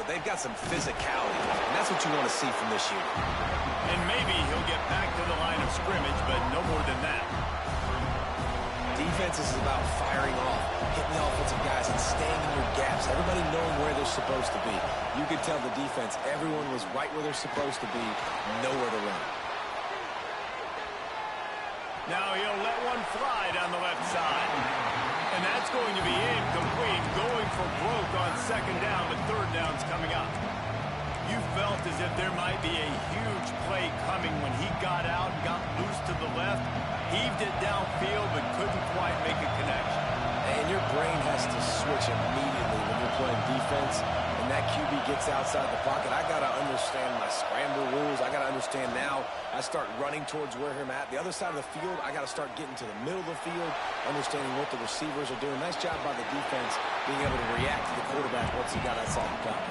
but they've got some physicality, and that's what you want to see from this unit. And maybe he'll get back to the line of scrimmage, but no more than that. Defense is about firing off, hitting the offensive guys, and staying in your gaps. Everybody knowing where they're supposed to be. You could tell the defense, everyone was right where they're supposed to be, nowhere to run. Now he'll let one fly down the left side. And that's going to be incomplete, going for broke on second down, but third down's coming up. You felt as if there might be a huge play coming when he got out and got loose to the left. Heaved it downfield, but couldn't quite make a connection. And your brain has to switch immediately when you're playing defense. And that QB gets outside the pocket. I got to understand my scramble rules. I got to understand now I start running towards where I'm at. The other side of the field, I got to start getting to the middle of the field, understanding what the receivers are doing. Nice job by the defense being able to react to the quarterback once he got outside the pocket.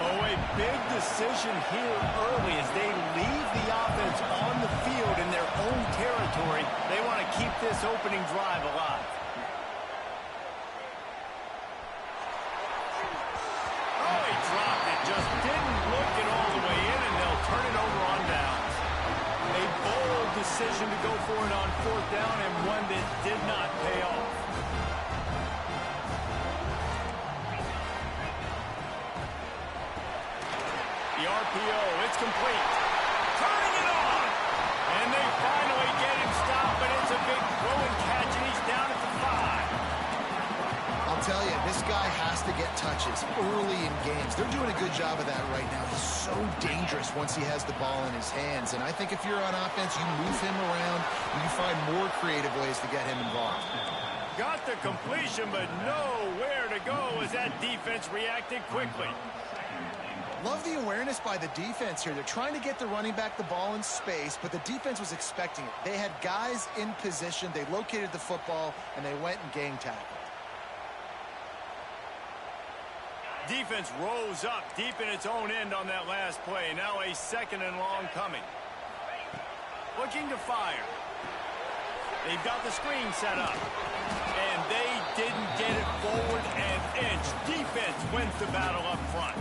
Oh, a big decision here early as they leave the offense on the field in their own territory. They want to keep this opening drive alive. Oh, he dropped it. Just didn't look it all the way in, and they'll turn it over on downs. A bold decision to go for it on fourth down, and one that did not pay off. The RPO, it's complete. Turning it on. And they finally get him stopped, but it's a big throw and catch, and he's down at the 5. I'll tell you, this guy has to get touches early in games. They're doing a good job of that right now. He's so dangerous once he has the ball in his hands. And I think if you're on offense, you move him around, and you find more creative ways to get him involved. Got the completion, but nowhere to go as that defense reacted quickly. Love the awareness by the defense here. They're trying to get the running back the ball in space, but the defense was expecting it. They had guys in position. They located the football, and they went and gang tackled. Defense rose up deep in its own end on that last play. Now a second and long coming. Looking to fire. They've got the screen set up. And they didn't get it forward an inch. Defense wins the battle up front.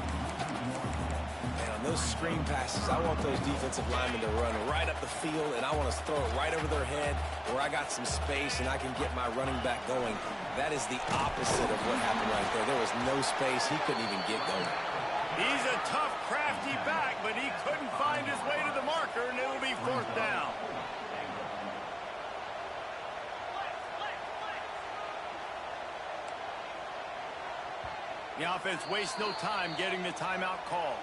Those screen passes, I want those defensive linemen to run right up the field, and I want to throw it right over their head where I got some space and I can get my running back going. That is the opposite of what happened right there. There was no space. He couldn't even get going. He's a tough, crafty back, but he couldn't find his way to the marker, and it'll be fourth down. The offense wastes no time getting the timeout call.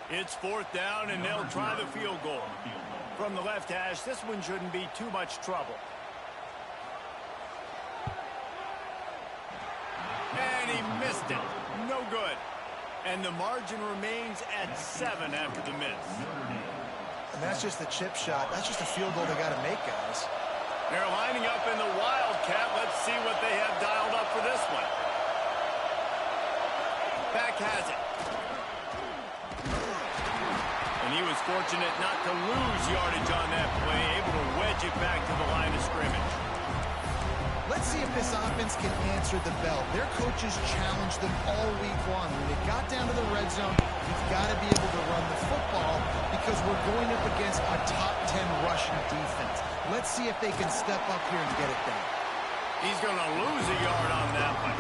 It's fourth down, and they'll try the field goal. From the left hash, this one shouldn't be too much trouble. And he missed it. No good. And the margin remains at 7 after the miss. And that's just a chip shot. That's just a field goal they got to make, guys. They're lining up in the Wildcat. Let's see what they have dialed up for this one. Back has it. And he was fortunate not to lose yardage on that play, able to wedge it back to the line of scrimmage. Let's see if this offense can answer the bell. Their coaches challenged them all week long. When it got down to the red zone, you've got to be able to run the football because we're going up against a top 10 rushing defense. Let's see if they can step up here and get it done. He's going to lose a yard on that one.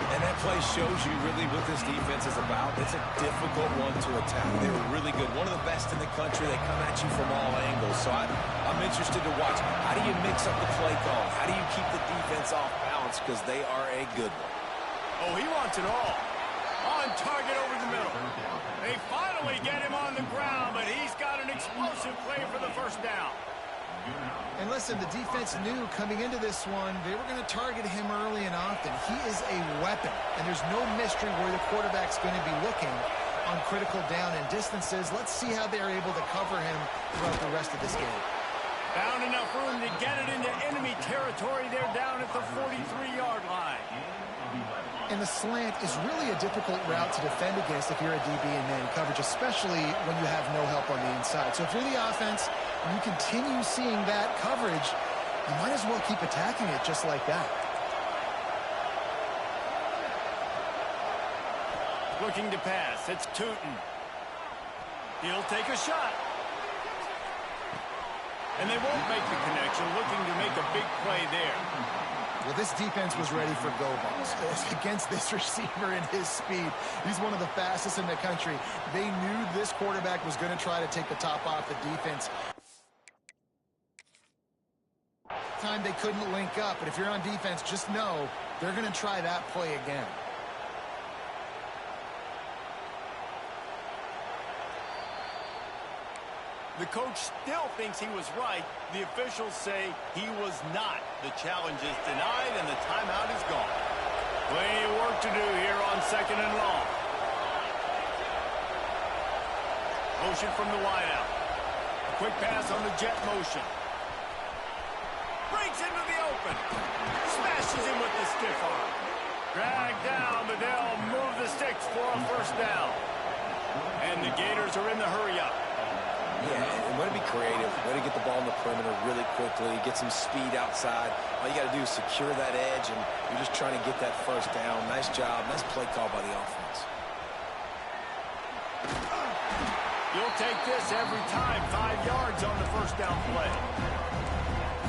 And that play shows you really what this defense is about. It's a difficult one to attack. They were really good. One of the best in the country. They come at you from all angles. So I'm interested to watch. How do you mix up the play call? How do you keep the defense off balance? Because they are a good one. Oh, he wants it all. On target over the middle. They finally get him on the ground, but he's got an explosive play for the first down. And listen, the defense knew coming into this one, they were going to target him early and often. He is a weapon, and there's no mystery where the quarterback's going to be looking on critical down and distances. Let's see how they're able to cover him throughout the rest of this game. Found enough room to get it into enemy territory. They're down at the 43-yard line. And the slant is really a difficult route to defend against if you're a DB in man coverage, especially when you have no help on the inside. outside. So if you're the offense and you continue seeing that coverage, you might as well keep attacking it just like that. Looking to pass. It's Tootin. He'll take a shot. And they won't make the connection, looking to make a big play there. Well, this defense was ready for go balls against this receiver and his speed. He's one of the fastest in the country. They knew this quarterback was going to try to take the top off the defense. Time they couldn't link up, but if you're on defense, just know they're going to try that play again. The coach still thinks he was right. The officials say he was not. The challenge is denied, and the timeout is gone. Plenty of work to do here on 2nd and long. Motion from the wideout. Quick pass on the jet motion. Breaks into the open. Smashes him with the stiff arm. Dragged down, but they'll move the sticks for a first down. And the Gators are in the hurry-up. Yeah, and way to be creative, way to get the ball in the perimeter really quickly, get some speed outside. All you got to do is secure that edge, and you're just trying to get that first down. Nice job. Nice play call by the offense. You'll take this every time. 5 yards on the first down play.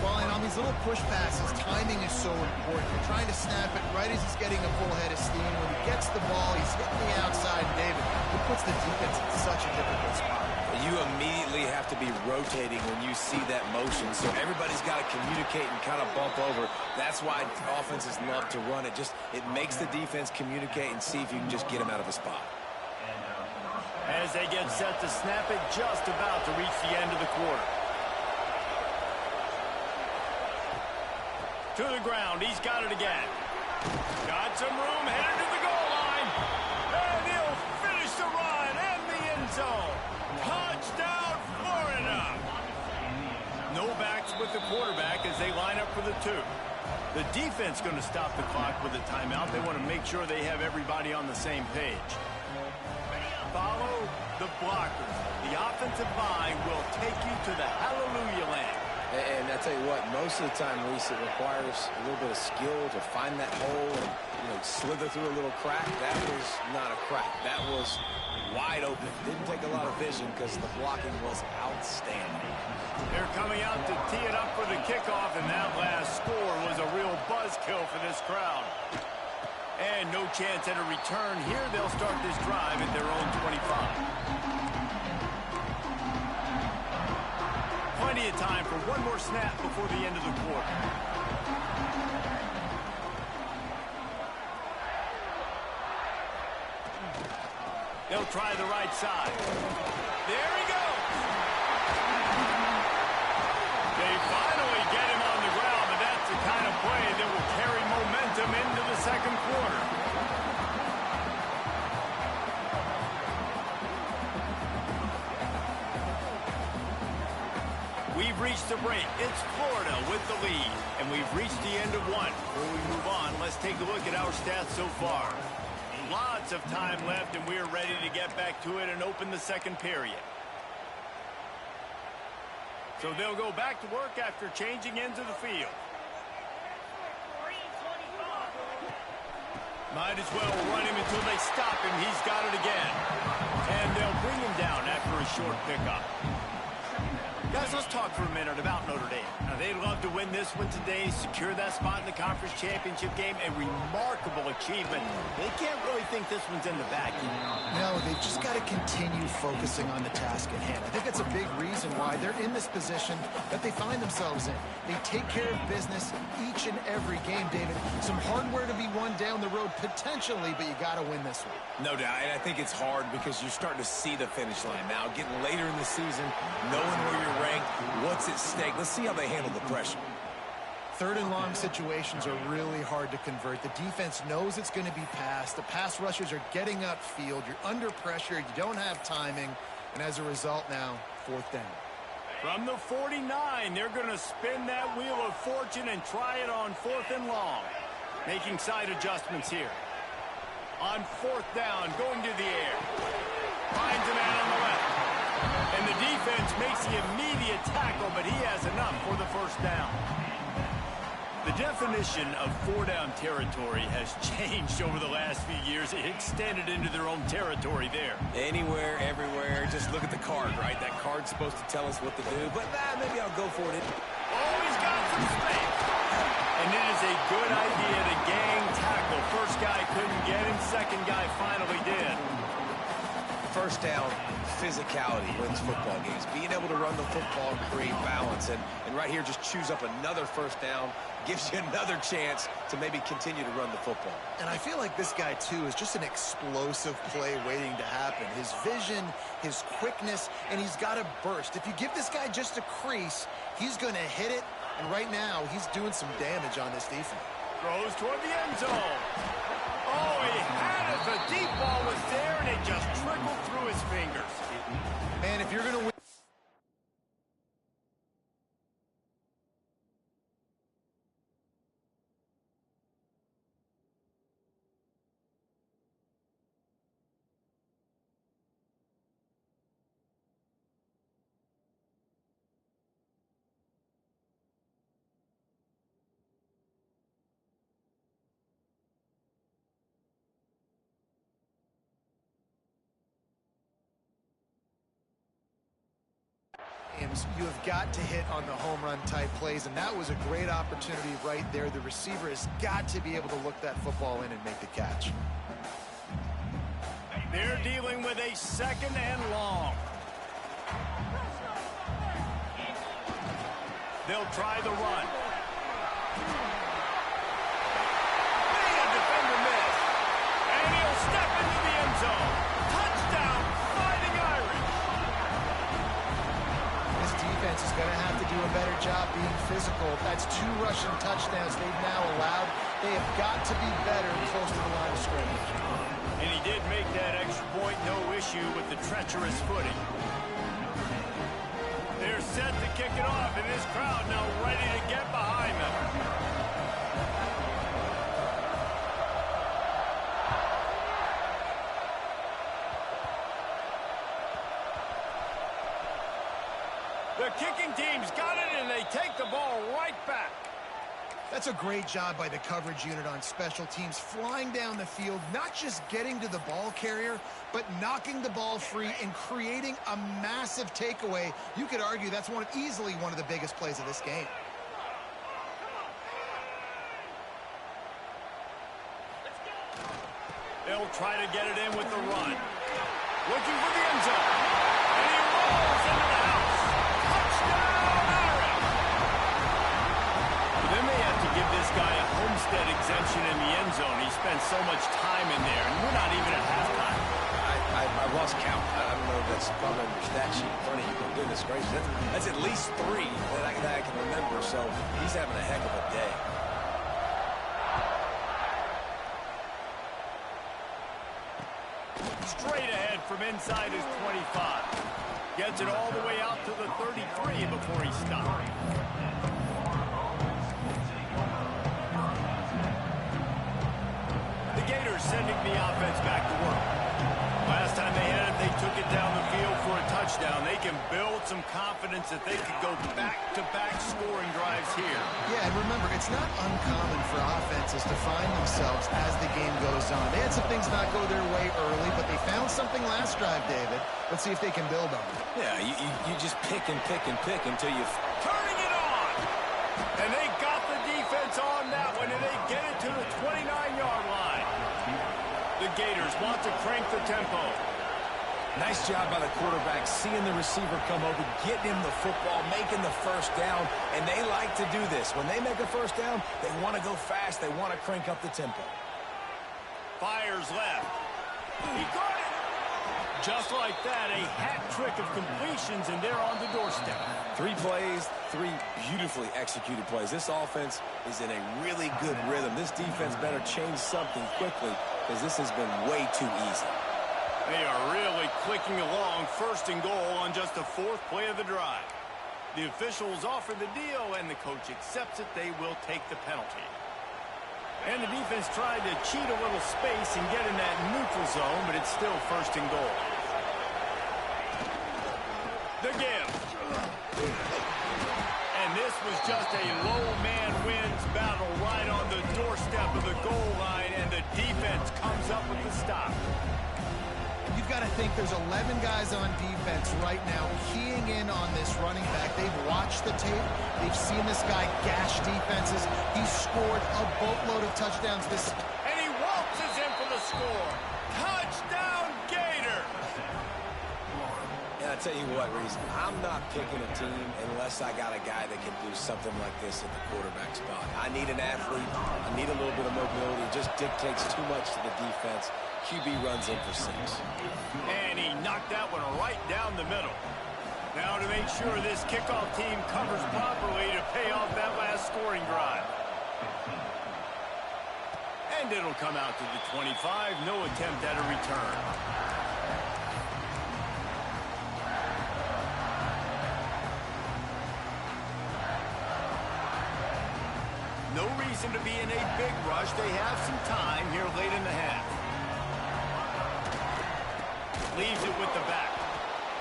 Well, and on these little push passes, timing is so important. You're trying to snap it right as he's getting a full head of steam. When he gets the ball, he's hitting the outside, David. It puts the defense in such a difficult spot. You immediately have to be rotating when you see that motion, so everybody's got to communicate and kind of bump over. That's why offenses love to run it. It makes the defense communicate and see if you can just get him out of a spot. As they get set to snap it, just about to reach the end of the quarter. To the ground, he's got it again. Got some room, headed to the goal line. And he'll finish the run and the end zone. Touchdown, Florida! No backs with the quarterback as they line up for the 2. The defense going to stop the clock with a timeout. They want to make sure they have everybody on the same page. Follow the blockers. The offensive line will take you to the hallelujah land. And I tell you what, most of the time, Reese, it requires a little bit of skill to find that hole and, slither through a little crack. That was not a crack. That was wide open. Didn't take a lot of vision because the blocking was outstanding. They're coming out to tee it up for the kickoff, and that last score was a real buzzkill for this crowd. And no chance at a return here. They'll start this drive at their own 25. Plenty of time for one more snap before the end of the quarter. They'll try the right side. There he goes. They finally get him on the ground, but that's the kind of play that will carry momentum into the second quarter. We've reached the break. It's Florida with the lead, and we've reached the end of one. Before we move on, let's take a look at our stats so far. Lots of time left, and we're ready to get back to it and open the second period. So they'll go back to work after changing into the field. Might as well run him until they stop him. He's got it again. And they'll bring him down after a short pickup. Guys, let's talk for a minute about Notre Dame. Now, they'd love to win this one today, secure that spot in the conference championship game. A remarkable achievement. They can't really think this one's in the bag. No, they've just got to continue focusing on the task at hand. I think that's a big reason why they're in this position that they find themselves in. They take care of business each and every game, David. Some hardware to be won down the road potentially, but you got to win this one. No doubt, and I think it's hard because you're starting to see the finish line now. Getting later in the season, knowing where you're ranked, what's at stake. Let's see how they handle the pressure. 3rd and long situations are really hard to convert. The defense knows it's going to be passed. The pass rushers are getting upfield. You're under pressure. You don't have timing. And as a result now, 4th down. From the 49, they're going to spin that wheel of fortune and try it on 4th and long. Making side adjustments here. On 4th down, going to the air. Finds a man on the left. And the defense makes the immediate tackle, but he has enough for the first down. The definition of four-down territory has changed over the last few years. It extended into their own territory there. Anywhere, everywhere. Just look at the card, right? That card's supposed to tell us what to do, but maybe I'll go for it. Oh, he's got some space. And it is a good idea to gang tackle. First guy couldn't get him. Second guy finally did. First down, physicality wins football games. Being able to run the football and create balance. And right here, just choose up another first down. Gives you another chance to maybe continue to run the football. And I feel like this guy, too, is just an explosive play waiting to happen. His vision, his quickness, and he's got a burst. If you give this guy just a crease, he's going to hit it. And right now, he's doing some damage on this defense. Throws toward the end zone. Oh, he had it. The deep ball was there, and it just trickled through his fingers. Man, if you're going to win... You have got to hit on the home run type plays, and that was a great opportunity right there. The receiver has got to be able to look that football in and make the catch. They're dealing with a second and long. They'll try the run. Made a defender miss. And he'll step into the end zone. Touchdown, Fighting Irish. This defense is going to have to do a better job being physical. That's 2 rushing touchdowns they've now allowed. They have got to be better close to the line of scrimmage. And he did make that extra point, no issue with the treacherous footing. They're set to kick it off, and this crowd now ready to get behind them. The kicking team's got it, and they take the ball right back. That's a great job by the coverage unit on special teams, flying down the field, not just getting to the ball carrier, but knocking the ball free and creating a massive takeaway. You could argue that's easily one of the biggest plays of this game. They'll try to get it in with the run. Looking for the end zone. And he rolls into the house. Touchdown, Irish! Then they have to give this guy a homestead exemption in the end zone. He spent so much time in there, and we're not even at halftime. I lost count. I don't know if that's probably on your stat sheet in front of you, but goodness gracious, that's at least 3 that I can remember, so he's having a heck of a day. Straight ahead from inside his 25. Gets it all the way out to the 33 before he stops. The Gators sending the offense back to work. Last time they had it, they took it down the field for a touchdown. They can build some confidence that they could go back-to-back scoring drives here. Yeah, and remember, it's not uncommon for offenses to find themselves as the game goes on. They had some things not go their way early, but they found something last drive, David. Let's see if they can build on it. Yeah, you just pick and pick and pick until you... Turning it on! And they got the defense on that one, and they get it to the 29-yard line. The Gators want to crank the tempo. Nice job by the quarterback, seeing the receiver come over, getting him the football, making the first down, and they like to do this. When they make a first down, they want to go fast. They want to crank up the tempo. Fires left. He got it. Just like that, a hat trick of completions, and they're on the doorstep. 3 plays, 3 beautifully executed plays. This offense is in a really good rhythm. This defense better change something quickly, because this has been way too easy. They are really clicking along, first and goal on just the 4th play of the drive. The officials offer the deal, and the coach accepts it. They will take the penalty. And the defense tried to cheat a little space and get in that neutral zone, but it's still first and goal. The give. And this was just a low man wins battle right on the doorstep of the goal line, and the defense comes up with the stop. You've got to think there's 11 guys on defense right now keying in on this running back. They've watched the tape. They've seen this guy gash defenses. He's scored a boatload of touchdowns this. And he waltzes in for the score. Touchdown, Gators! And I tell you what, Reese, I'm not picking a team unless I got a guy that can do something like this at the quarterback spot. I need an athlete. I need a little bit of mobility. It just dictates too much to the defense. QB runs in for 6. And he knocked that one right down the middle. Now to make sure this kickoff team covers properly to pay off that last scoring drive. And it'll come out to the 25. No attempt at a return. No reason to be in a big rush. They have some time here late in the half. Leaves it with the back.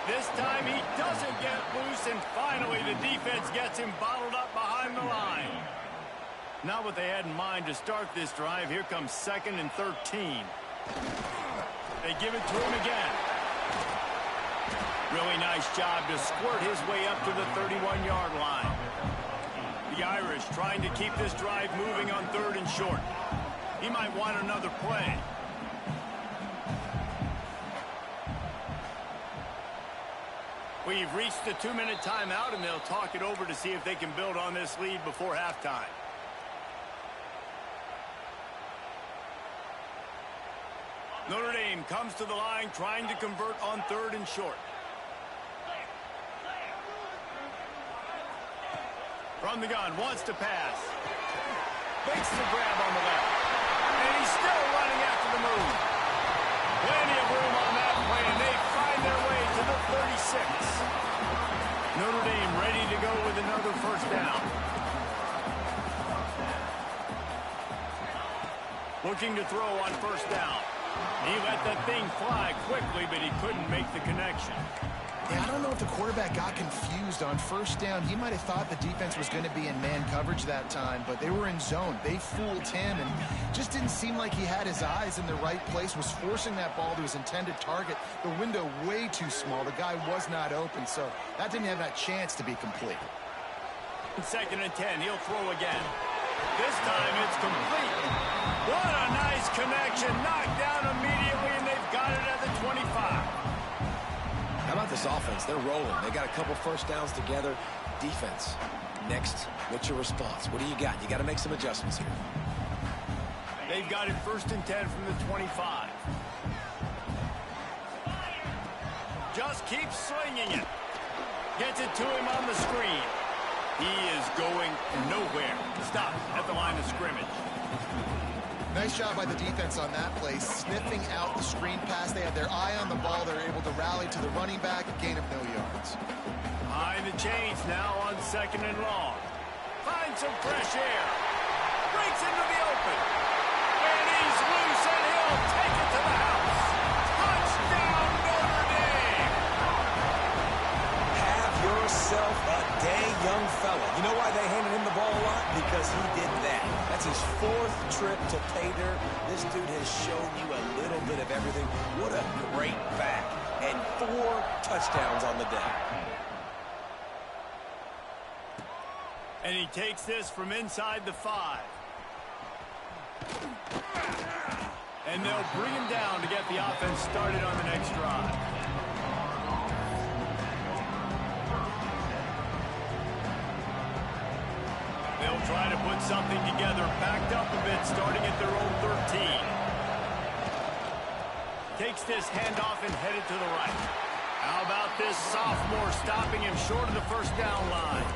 This time he doesn't get loose, and finally the defense gets him bottled up behind the line. Not what they had in mind to start this drive. Here comes 2nd and 13. They give it to him again. Really nice job to squirt his way up to the 31-yard line. The Irish trying to keep this drive moving on 3rd and short. He might want another play. We've reached the 2-minute timeout, and they'll talk it over to see if they can build on this lead before halftime. Notre Dame comes to the line trying to convert on 3rd and short. From the gun, wants to pass. Makes the grab on the left. And he's still running after the move. Plenty of room on that play, and they find their way to the 36. Notre Dame ready to go with another first down. Looking to throw on first down. He let that thing fly quickly, but he couldn't make the connection. Yeah, I don't know if the quarterback got confused on first down. He might have thought the defense was going to be in man coverage that time, but they were in zone. They fooled him, and just didn't seem like he had his eyes in the right place, was forcing that ball to his intended target. The window way too small. The guy was not open, so that didn't have that chance to be complete. 2nd and 10, he'll throw again. This time it's complete. What a nice connection. Knocked down immediately, and they've got it at the 25. How about this offense? They're rolling. They got a couple first downs together. Defense. Next, what's your response? What do you got? You got to make some adjustments here. They've got it 1st and 10 from the 25. Just keeps swinging it. Gets it to him on the screen. He is going nowhere. Stop at the line of scrimmage. Nice job by the defense on that play, sniffing out the screen pass. They had their eye on the ball. They were able to rally to the running back, a gain of no yards. Behind the chains now on 2nd and long. Finds some fresh air. Breaks into the open. And he's loose, and he'll take it to the house. Touchdown, Notre Dame! Have yourself a dang young fella. You know why they handed him the ball a lot? Because he did that. That's his 4th trip to pay dirt. This dude has shown you a little bit of everything. What a great back. And 4 touchdowns on the day. And he takes this from inside the 5. And they'll bring him down to get the offense started on the next drive. They'll try to put something together, backed up a bit, starting at their own 13. Takes this handoff and headed to the right. How about this sophomore stopping him short of the first down line?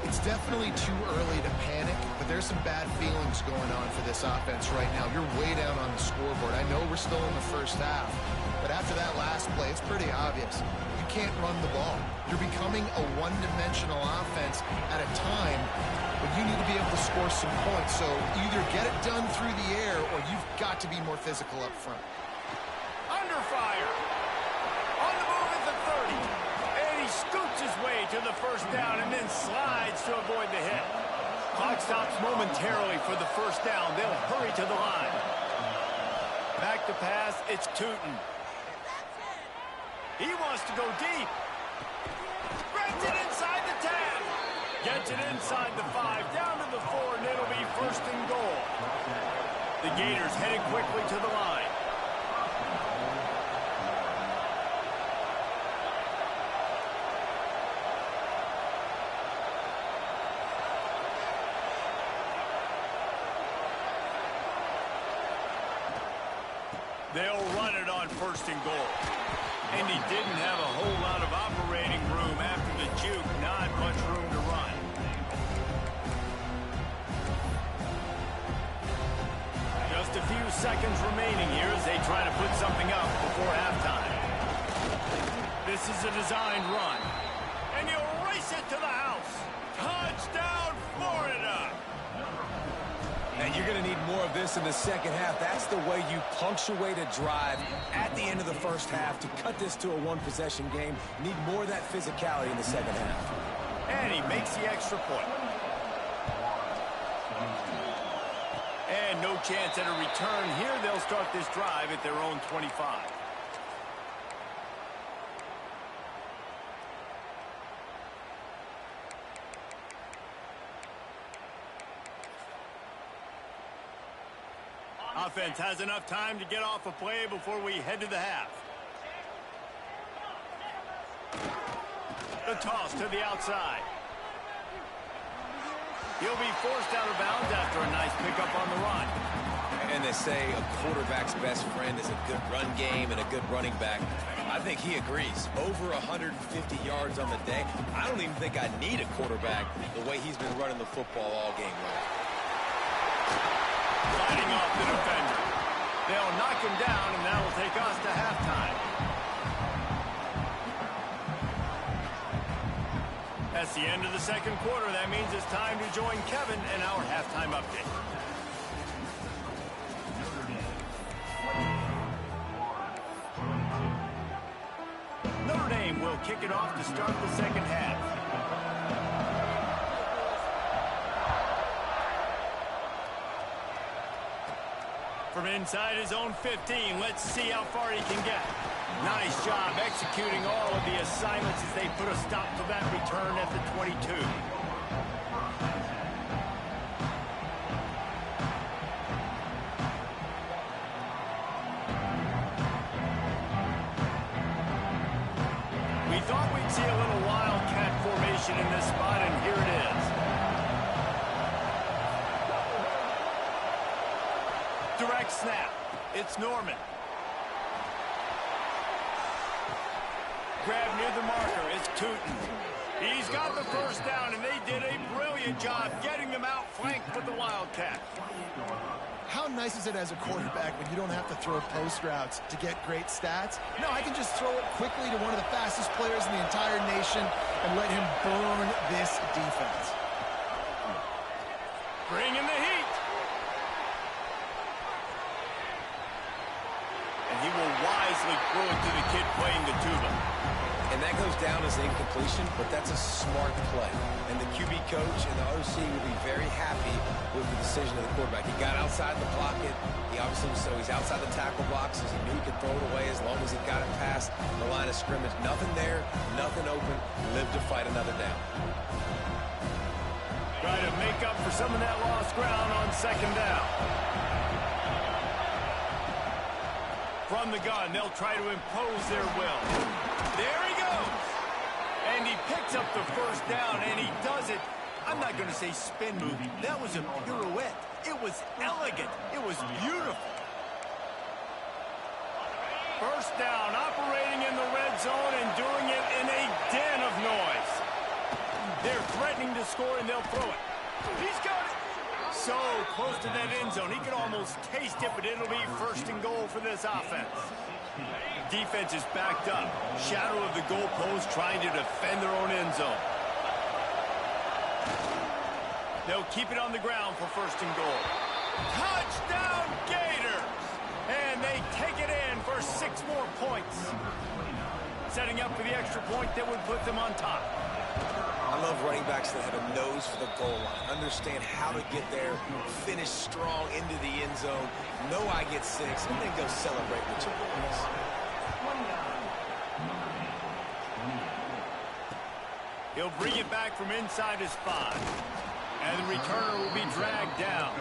It's definitely too early to panic, but there's some bad feelings going on for this offense right now. You're way down on the scoreboard. I know we're still in the first half, but after that last play, it's pretty obvious. You can't run the ball. You're becoming a one-dimensional offense at a time when you need to be able to score some points. So either get it done through the air or you've got to be more physical up front. Under fire. On the move at the 30. And he way to the first down and then slides to avoid the hit. Clock stops momentarily for the first down. They'll hurry to the line. Back to pass, it's Tootin. He wants to go deep. Grabs it inside the 10. Gets it inside the 5, down to the 4, and it'll be first and goal. The Gators headed quickly to the line. They'll run it on first and goal. And he didn't have a whole lot of operating room after the juke. Not much room to run. Just a few seconds remaining here as they try to put something up before halftime. This is a designed run. And he'll race it to the house. Touchdown, Florida! And you're going to need more of this in the second half. That's the way you punctuate a drive at the end of the first half to cut this to a one-possession game. You need more of that physicality in the second half. And he makes the extra point. And no chance at a return here. They'll start this drive at their own 25. Offense has enough time to get off a play before we head to the half. The toss to the outside. He'll be forced out of bounds after a nice pickup on the run. And they say a quarterback's best friend is a good run game and a good running back. I think he agrees. Over 150 yards on the day. I don't even think I need a quarterback the way he's been running the football all game long. Fighting off the defender. They'll knock him down, and that will take us to halftime. That's the end of the second quarter. That means it's time to join Kevin in our halftime update. Notre Dame will kick it off to start the second half. From inside his own 15, let's see how far he can get. Nice job executing all of the assignments as they put a stop to that return at the 22. We thought we'd see a little wildcat formation in this spot, and here it is. Direct snap. It's Norman. Grab near the marker. It's Tootin. He's got the first down, and they did a brilliant job getting them out flanked with the Wildcat. How nice is it as a quarterback when you don't have to throw post routes to get great stats? No, I can just throw it quickly to one of the fastest players in the entire nation and let him burn this defense. Bring in the heat. And he will wisely throw it to the kid playing the tuba. And that goes down as incompletion, but that's a smart play. And the QB coach and the OC will be very happy with the decision of the quarterback. He got outside the pocket. He obviously, so he's outside the tackle boxes. He knew he could throw it away as long as he got it past the line of scrimmage. Nothing there, nothing open. Live to fight another down. Try to make up for some of that lost ground on second down. From the gun, they'll try to impose their will. There he goes. And he picks up the first down, and he does it. I'm not going to say spin move. That was a pirouette. It was elegant. It was beautiful. First down, operating in the red zone and doing it in a den of noise. They're threatening to score, and they'll throw it. He's got it. So close to that end zone. He can almost taste it, but it'll be first and goal for this offense. Defense is backed up. Shadow of the goalpost trying to defend their own end zone. They'll keep it on the ground for first and goal. Touchdown, Gators! And they take it in for 6 more points. Setting up for the extra point that would put them on top. I love running backs that have a nose for the goal line, understand how to get there, finish strong into the end zone, know I get 6, and then go celebrate with your boys. He'll bring it back from inside his 5. And the returner will be dragged down.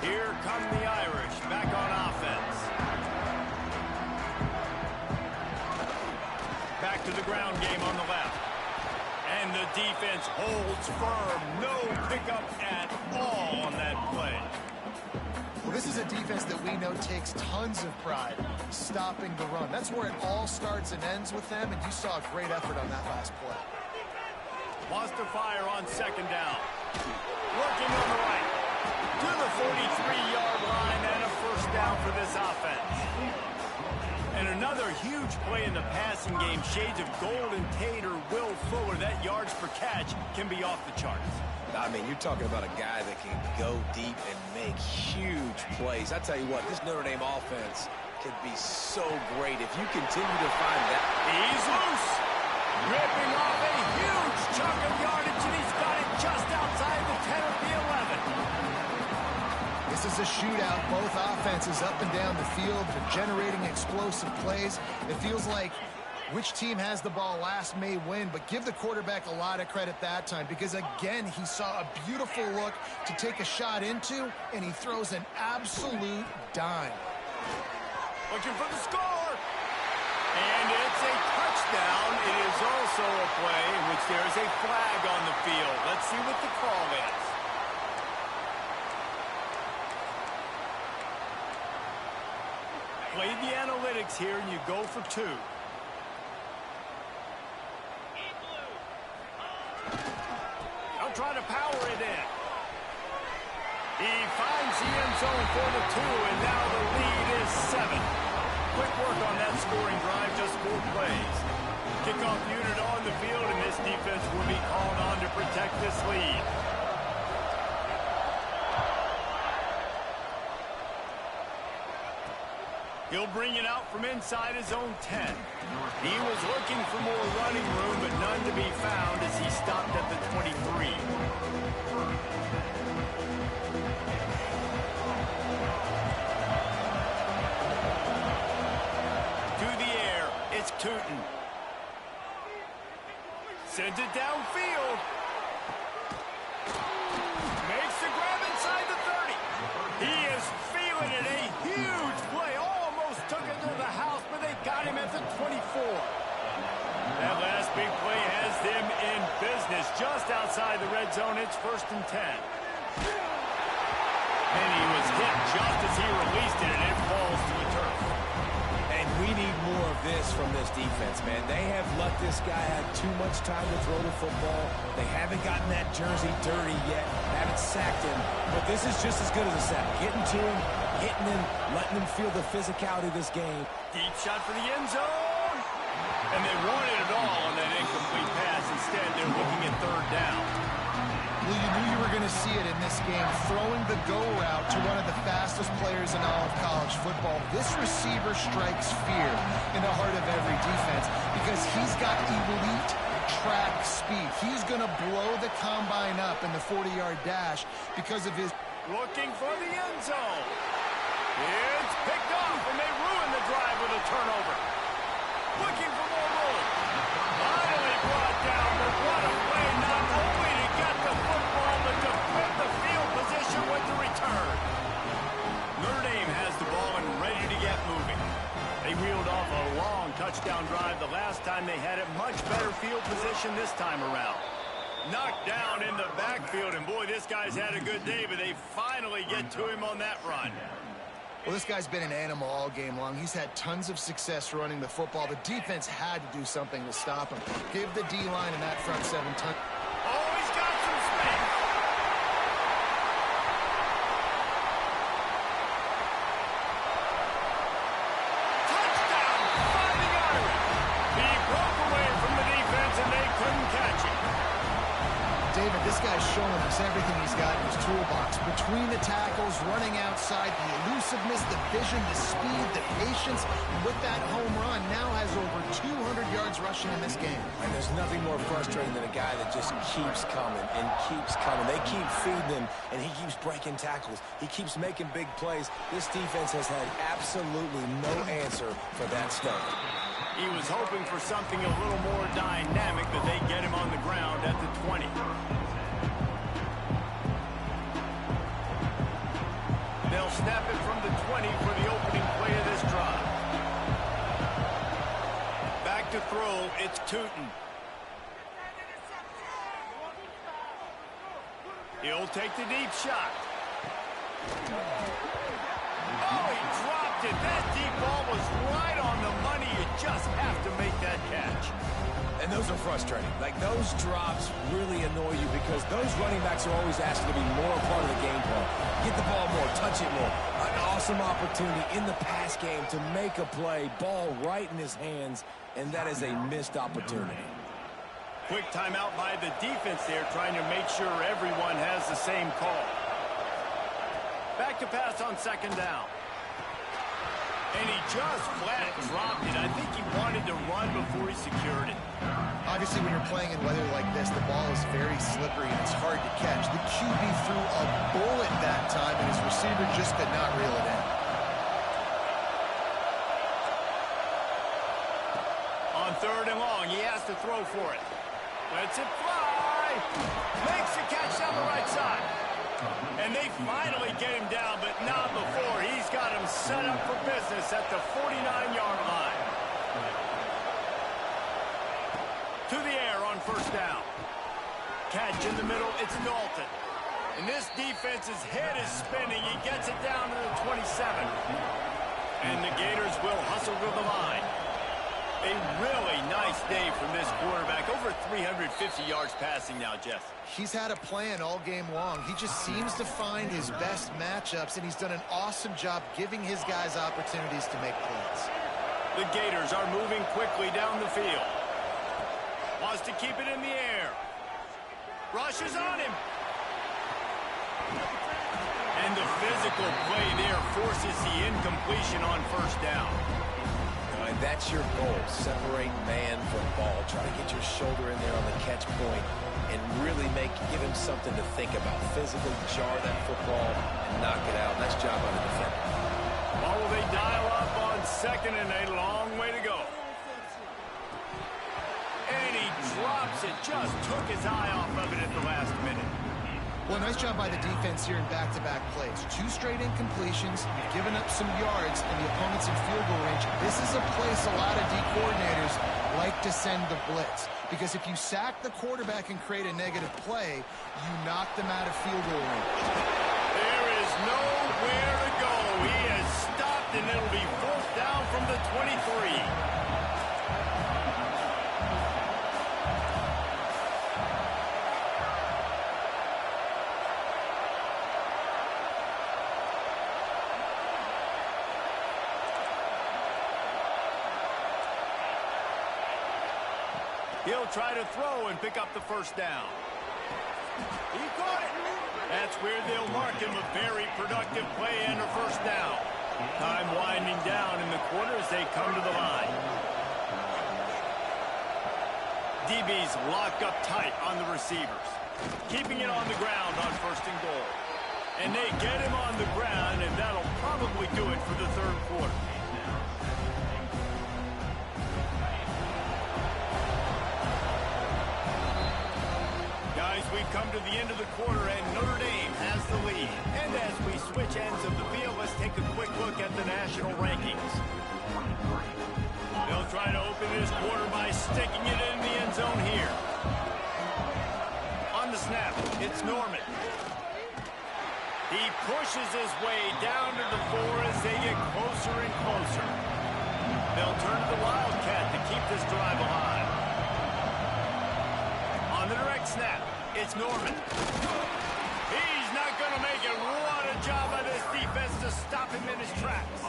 Here come the Irish back on offense. Back to the ground game on the left. And the defense holds firm. No pickup at all on that play. Well, this is a defense that we know takes tons of pride stopping the run. That's where it all starts and ends with them, and you saw a great effort on that last play. Wants to fire on 2nd down. Working on the right. To the 43-yard line and a 1st down for this offense. And another huge play in the passing game. Shades of Golden Tate or Will Fuller. That yards per catch can be off the charts. I mean, you're talking about a guy that can go deep and make huge plays. I tell you what, this Notre Dame offense can be so great if you continue to find that. He's loose. Ripping off a huge chunk of yardage, and he's got it just outside the 10 of the 11. This is a shootout. Both offenses up and down the field. They're generating explosive plays. It feels like which team has the ball last may win, but give the quarterback a lot of credit that time because, again, he saw a beautiful look to take a shot into, and he throws an absolute dime. Looking for the score. And it's a touchdown. It is also a play in which there is a flag on the field. Let's see what the call is. Play the analytics here, and you go for 2. I'll try to power it in. He finds the end zone for the 2, and now the lead is 7. Quick work on that scoring drive, just 4 plays. Kickoff unit on the field, and this defense will be called on to protect this lead. He'll bring it out from inside his own 10. He was looking for more running room, but none to be found as he stopped at the 23. To the air, it's Tootin. Sends it downfield. Makes the grab inside the 30. He is feeling it. A huge play. Almost took it to the house, but they got him at the 24. That last big play has them in business. Just outside the red zone, it's 1st and 10. And he was hit just as he released it, and it falls to the turf. And we need more of this from this defense, man. They have let this guy have too much time to throw the football. They haven't gotten that jersey dirty yet, haven't sacked him. But this is just as good as a sack. Getting to him, hitting him, letting him feel the physicality of this game. Deep shot for the end zone. And they wanted it all on that incomplete pass. Instead, they're looking at 3rd down. Well, you knew you were going to see it in this game, throwing the go route to one of the fastest players in all of college football. This receiver strikes fear in the heart of every defense because he's got elite track speed. He's going to blow the combine up in the 40-yard dash because of his... Looking for the end zone. It's picked off, and they ruin the drive with a turnover. Looking for more room. Finally brought down, but what a play, not only to get the football, but to flip the field position with the return. Notre Dame has the ball and ready to get moving. They reeled off a long touchdown drive the last time they had it. Much better field position this time around. Knocked down in the backfield, and boy, this guy's had a good day, but they finally get to him on that run. Well, this guy's been an animal all game long. He's had tons of success running the football. The defense had to do something to stop him. Give the D-line and that front 7 ton. Oh, he's got some space. Touchdown, Fighting Irish. He broke away from the defense, and they couldn't catch him. David, this guy's showing us everything he's got in his toolbox. Between the tackles, running outside, the elusiveness, the vision, the speed, the patience. And with that home run, now has over 200 yards rushing in this game. And there's nothing more frustrating than a guy that just keeps coming and keeps coming. They keep feeding him, and he keeps breaking tackles. He keeps making big plays. This defense has had absolutely no answer for that stuff. He was hoping for something a little more dynamic, but they get him on the ground at the 20. They'll snap it from the 20 for the opening play of this drive. Back to throw, it's Tootin. He'll take the deep shot. Oh, he dropped it. That deep ball was right on the money. You just have to make that catch. And those are frustrating. Like, those drops really annoy you because those running backs are always asked to be more a part of the game plan. Get the ball more, touch it more. An awesome opportunity in the pass game to make a play, ball right in his hands, and that is a missed opportunity. Quick timeout by the defense there, trying to make sure everyone has the same call. Back to pass on second down. And he just flat dropped it. I think he wanted to run before he secured it. Obviously, when you're playing in weather like this, the ball is very slippery and it's hard to catch. The QB threw a bullet that time, and his receiver just could not reel it in. On third and long, he has to throw for it. Lets it fly. Makes the catch down the right side. And they finally get him down, but not before. He's got him set up for business at the 49-yard line. To the air on first down. Catch in the middle, it's Dalton. And this defense's head is spinning. He gets it down to the 27. And the Gators will hustle to the line. A really nice day from this quarterback. Over 350 yards passing now, Jeff. He's had a plan all game long. He just seems to find his best matchups, and he's done an awesome job giving his guys opportunities to make plays. The Gators are moving quickly down the field. Wants to keep it in the air. Rushes on him. And the physical play there forces the incompletion on first down. That's your goal. Separate man from ball. Try to get your shoulder in there on the catch point and really give him something to think about. Physically jar that football and knock it out. Nice job on the defender. Oh, they dial up on second and a long way to go. And he drops it. Just took his eye off of it at the last minute. Well, nice job by the defense here in back-to-back plays. 2 straight incompletions. You've given up some yards, and the opponent's in field goal range. This is a place a lot of D coordinators like to send the blitz. Because if you sack the quarterback and create a negative play, you knock them out of field goal range. There is nowhere to go. He has stopped, and it'll be fourth down from the 23. He'll try to throw and pick up the first down. He caught it. That's where they'll mark him a very productive play and a first down. Time winding down in the quarter as they come to the line. DB's locked up tight on the receivers. Keeping it on the ground on first and goal. And they get him on the ground, and that'll probably do it for the third quarter. We come to the end of the quarter, and Notre Dame has the lead. And as we switch ends of the field, let's take a quick look at the national rankings. They'll try to open this quarter by sticking it in the end zone here. On the snap, it's Norman. He pushes his way down to the 4 as they get closer and closer. They'll turn to the Wildcat to keep this drive alive. On the direct snap, it's Norman. He's not going to make it. What a job by this defense to stop him in his tracks.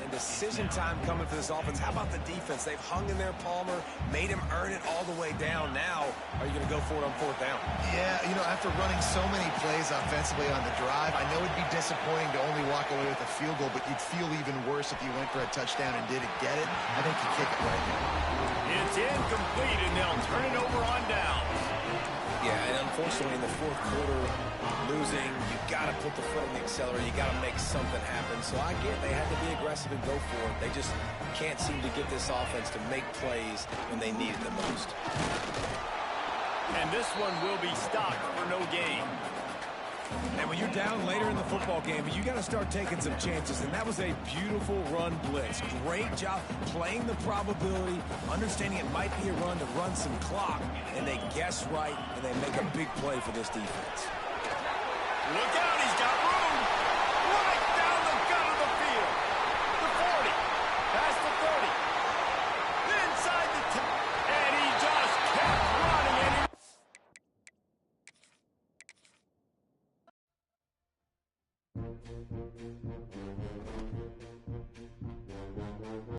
And to decision time coming for this offense. How about the defense? They've hung in there, Palmer, made him earn it all the way down. Now, are you going to go for it on fourth down? Yeah, you know, after running so many plays offensively on the drive, I know it'd be disappointing to only walk away with a field goal, but you'd feel even worse if you went for a touchdown and didn't get it. I think you kick it right now. It's incomplete, and they'll turn it over on downs. Yeah, and unfortunately in the fourth quarter, losing, you got to put the foot on the accelerator. You got to make something happen. So I get they had to be aggressive and go for it. They just can't seem to get this offense to make plays when they need it the most. And this one will be stopped for no gain. And when you're down later in the football game, you got to start taking some chances. And that was a beautiful run blitz. Great job playing the probability, understanding it might be a run to run some clock. And they guess right, and they make a big play for this defense. Look out, he's got